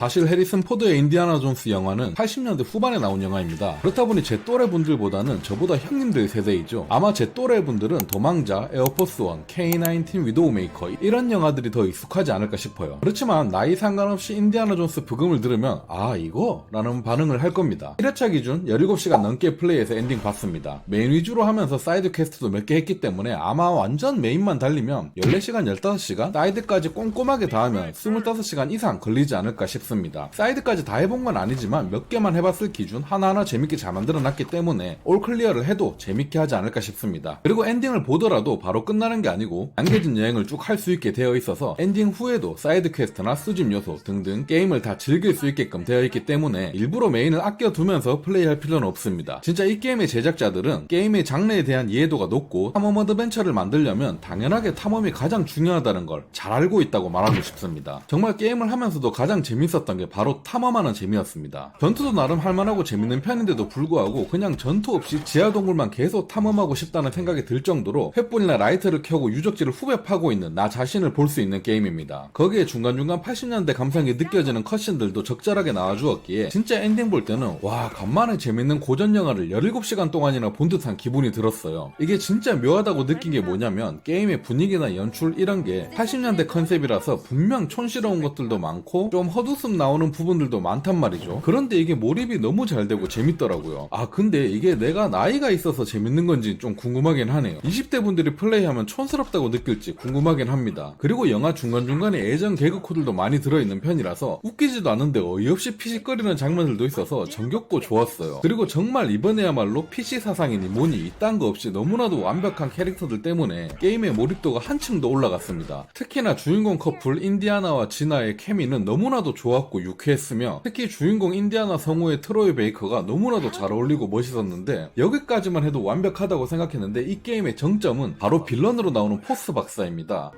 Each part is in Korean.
사실 해리슨 포드의 인디아나 존스 영화는 80년대 후반에 나온 영화입니다. 그렇다 보니 제 또래 분들보다는 저보다 형님들 세대이죠. 아마 제 또래 분들은 도망자, 에어포스 원, K-19 위도우메이커 이런 영화들이 더 익숙하지 않을까 싶어요. 그렇지만 나이 상관없이 인디아나 존스 부금을 들으면 아 이거? 라는 반응을 할 겁니다. 1회차 기준 17시간 넘게 플레이해서 엔딩 봤습니다. 메인 위주로 하면서 사이드 퀘스트도 몇 개 했기 때문에 아마 완전 메인만 달리면 14시간, 15시간, 사이드까지 꼼꼼하게 다 하면 25시간 이상 걸리지 않을까 싶습니다. 사이드까지 다 해본 건 아니지만 몇 개만 해봤을 기준 하나하나 재밌게 잘 만들어놨기 때문에 올 클리어를 해도 재밌게 하지 않을까 싶습니다. 그리고 엔딩을 보더라도 바로 끝나는 게 아니고 남겨진 여행을 쭉 할 수 있게 되어 있어서 엔딩 후에도 사이드 퀘스트나 수집 요소 등등 게임을 다 즐길 수 있게끔 되어 있기 때문에 일부러 메인을 아껴두면서 플레이할 필요는 없습니다. 진짜 이 게임의 제작자들은 게임의 장르에 대한 이해도가 높고 탐험 어드벤처를 만들려면 당연하게 탐험이 가장 중요하다는 걸 잘 알고 있다고 말하고 싶습니다. 정말 게임을 하면서도 가장 재밌었던 게 바로 탐험하는 재미였습니다. 전투도 나름 할만하고 재밌는 편인데도 불구하고 그냥 전투 없이 지하동굴만 계속 탐험하고 싶다는 생각이 들 정도로 횃불이나 라이터를 켜고 유적지를 후벼 파고 있는 나 자신을 볼 수 있는 게임입니다. 거기에 중간중간 80년대 감성이 느껴지는 컷신들도 적절하게 나와주었기에 진짜 엔딩 볼 때는 와 간만에 재밌는 고전 영화를 17시간 동안이나 본 듯한 기분이 들었어요. 이게 진짜 묘하다고 느낀 게 뭐냐면 게임의 분위기나 연출 이런 게 80년대 컨셉이라서 분명 촌스러운 것들도 많고 좀 헛웃음 나오는 부분들도 많단 말이죠. 그런데 이게 몰입이 너무 잘 되고 재밌더라고요. 아 근데 이게 내가 나이가 있어서 재밌는 건지 좀 궁금하긴 하네요. 20대 분들이 플레이하면 촌스럽다고 느낄지 궁금하긴 합니다. 그리고 영화 중간중간에 예전 개그 코드도 많이 들어있는 편이라서 웃기지도 않은데 어이없이 피식거리는 장면들도 있어서 정겹고 좋았어요. 그리고 정말 이번에야말로 PC 사상이니 뭐니 이딴 거 없이 너무나도 완벽한 캐릭터들 때문에 게임의 몰입도가 한층 더 올라갔습니다. 특히나 주인공 커플 인디아나와 지나의 케미는 너무나도 좋았고 유쾌했으며 특히 주인공 인디아나 성우의 트로이 베이커가 너무나도 잘 어울리고 멋있었는데 여기까지만 해도 완벽하다고 생각했는데 이 게임의 정점은 바로 빌런으로 나오는 포스 박사입니다.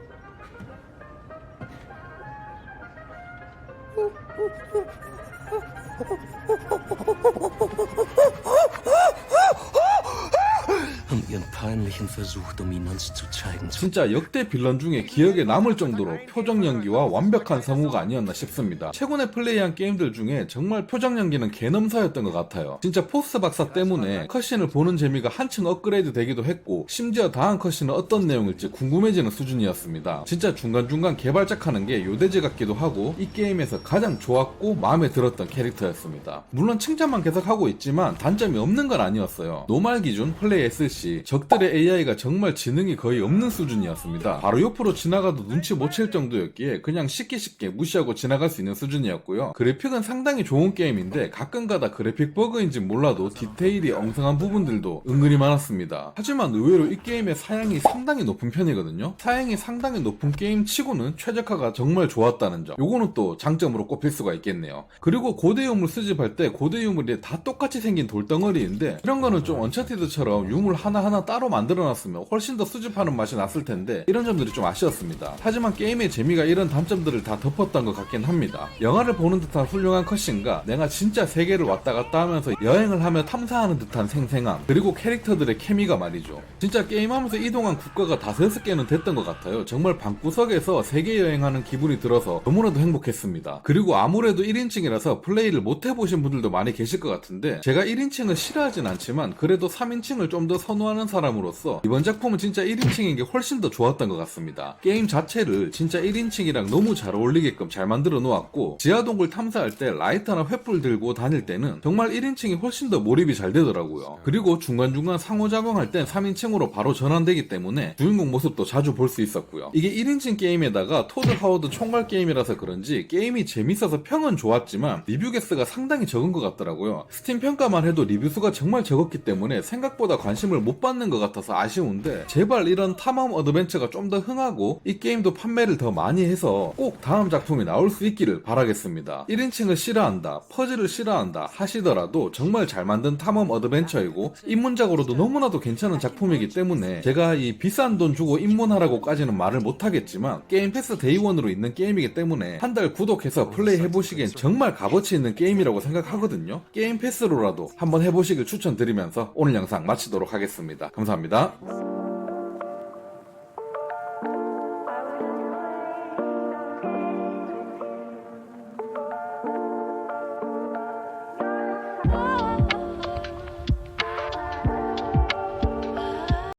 ihren peinlichen Versuch, Dominanz zu zeigen. 진짜 역대 빌런 중에 기억에 남을 정도로 표정 연기와 완벽한 성우가 아니었나 싶습니다. 최근에 플레이한 게임들 중에 정말 표정 연기는 개넘사였던 것 같아요. 진짜 포스 박사 때문에 컷신을 보는 재미가 한층 업그레이드 되기도 했고 심지어 다음 컷신은 어떤 내용일지 궁금해지는 수준이었습니다. 진짜 중간중간 개발작하는 게 요대지 같기도 하고 이 게임에서 가장 좋았고 마음에 들었던 캐릭터였습니다. 물론 칭찬만 계속하고 있지만 단점이 없는 건 아니었어요. 노말 기준 플레이 SC 적들의 AI가 정말 지능이 거의 없는 수준이었습니다. 바로 옆으로 지나가도 눈치 못 챌 정도였기에 그냥 쉽게 무시하고 지나갈 수 있는 수준이었고요. 그래픽은 상당히 좋은 게임인데 가끔가다 그래픽 버그인지 몰라도 디테일이 엉성한 부분들도 은근히 많았습니다. 하지만 의외로 이 게임의 사양이 상당히 높은 편이거든요. 사양이 상당히 높은 게임 치고는 최적화가 정말 좋았다는 점, 요거는 또 장점으로 꼽힐 수가 있겠네요. 그리고 고대 유물 수집할 때 고대 유물이 다 똑같이 생긴 돌덩어리인데 이런 거는 좀 언차티드처럼 유물 하나하나 따로 만들어놨으면 훨씬 더 수집하는 맛이 났을 텐데 이런 점들이 좀 아쉬웠습니다. 하지만 게임의 재미가 이런 단점들을 다 덮었던 것 같긴 합니다. 영화를 보는 듯한 훌륭한 컷신과 내가 진짜 세계를 왔다 갔다 하면서 여행을 하며 탐사하는 듯한 생생함, 그리고 캐릭터들의 케미가 말이죠. 진짜 게임하면서 이동한 국가가 5-6개는 됐던 것 같아요. 정말 방구석에서 세계 여행하는 기분이 들어서 너무나도 행복했습니다. 그리고 아무래도 1인칭이라서 플레이를 못 해보신 분들도 많이 계실 것 같은데 제가 1인칭을 싫어하진 않지만 그래도 3인칭을 좀 더 선호하는 사람으로서 이번 작품은 진짜 1인칭인 게 훨씬 더 좋았던 것 같습니다. 게임 자체를 진짜 1인칭이랑 너무 잘 어울리게끔 잘 만들어 놓았고 지하동굴 탐사할 때 라이터나 횃불 들고 다닐 때는 정말 1인칭이 훨씬 더 몰입이 잘 되더라고요. 그리고 중간중간 상호작용할 땐 3인칭으로 바로 전환되기 때문에 주인공 모습도 자주 볼 수 있었고요. 이게 1인칭 게임에다가 토드 하워드 총괄 게임이라서 그런지 게임이 재밌어서 평은 좋았지만 리뷰 개수가 상당히 적은 것 같더라고요. 스팀 평가만 해도 리뷰 수가 정말 적었기 때문에 생각보다 관심을 못 받는 것 같아서 아쉬운데 제발 이런 탐험 어드벤처가 좀 더 흥하고 이 게임도 판매를 더 많이 해서 꼭 다음 작품이 나올 수 있기를 바라겠습니다. 1인칭을 싫어한다, 퍼즐을 싫어한다 하시더라도 정말 잘 만든 탐험 어드벤처이고 입문작으로도 너무나도 괜찮은 작품이기 때문에 제가 이 비싼 돈 주고 입문하라고까지는 말을 못하겠지만 게임 패스 데이원으로 있는 게임이기 때문에 한 달 구독해서 플레이 해보시기엔 정말 값어치 있는 게임이라고 생각하거든요. 게임 패스로라도 한번 해보시길 추천드리면서 오늘 영상 마치도록 하겠습니다. 감사합니다.